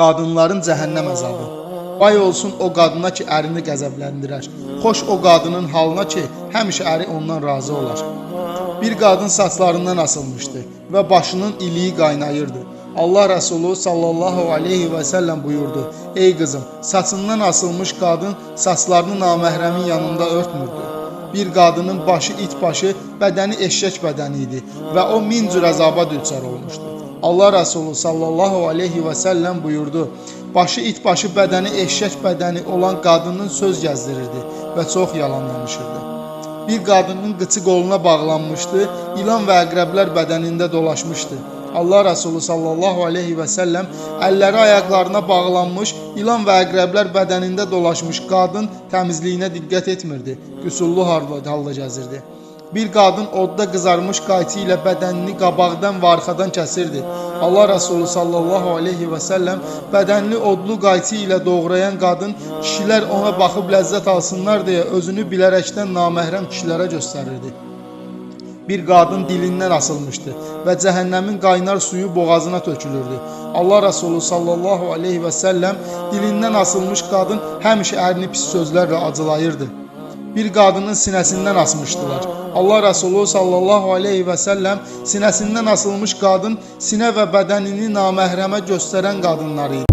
Qadınların cəhənnəm əzabı. Vay olsun o qadına ki, ərini qəzəbləndirər. Xoş o qadının halına ki, həmişə əri ondan razı olar. Bir qadın saçlarından asılmışdı və başının iliyi qaynayırdı. Allah Resulü sallallahu aleyhi və səlləm buyurdu: Ey qızım, saçından asılmış qadın saçlarını naməhrəmin yanında örtmürdü. Bir qadının başı it başı, bədəni eşşək bədəni idi və o min cür əzaba düçar olmuşdu. Allah Resulü sallallahu aleyhi və səlləm buyurdu: Başı it başı, bədəni eşşək bədəni olan qadının söz gəzdirirdi və çox yalan danışırdı. Bir qadının qıçı qoluna bağlanmışdı, ilan və əqrəblər bədənində dolaşmışdı. Allah Resulü sallallahu aleyhi və səlləm əlləri ayaqlarına bağlanmış, ilan və əqrəblər bədənində dolaşmış qadın təmizliyinə diqqət etmirdi, qüsullu halda gəzirdi. Bir qadın odda qızarmış qayçı ilə bədənini qabaqdan və arxadan kəsirdi. Allah Resulü sallallahu aleyhi və səlləm bədənli odlu qayçı ilə doğrayan qadın kişilər ona baxıb ləzzət alsınlar deyə özünü bilərəkdən naməhrəm kişilərə göstərirdi. Bir qadın dilindən asılmışdı və cəhənnəmin qaynar suyu boğazına tökülürdü. Allah Resulü sallallahu aleyhi və səlləm dilindən asılmış qadın həmişə ərini pis sözlərlə acılayırdı. Bir qadının sinəsindən asmışdılar. Allah Resulü sallallahu aleyhi və səlləm sinəsindən asılmış qadın sinə və bədənini naməhrəmə göstərən qadınları idi.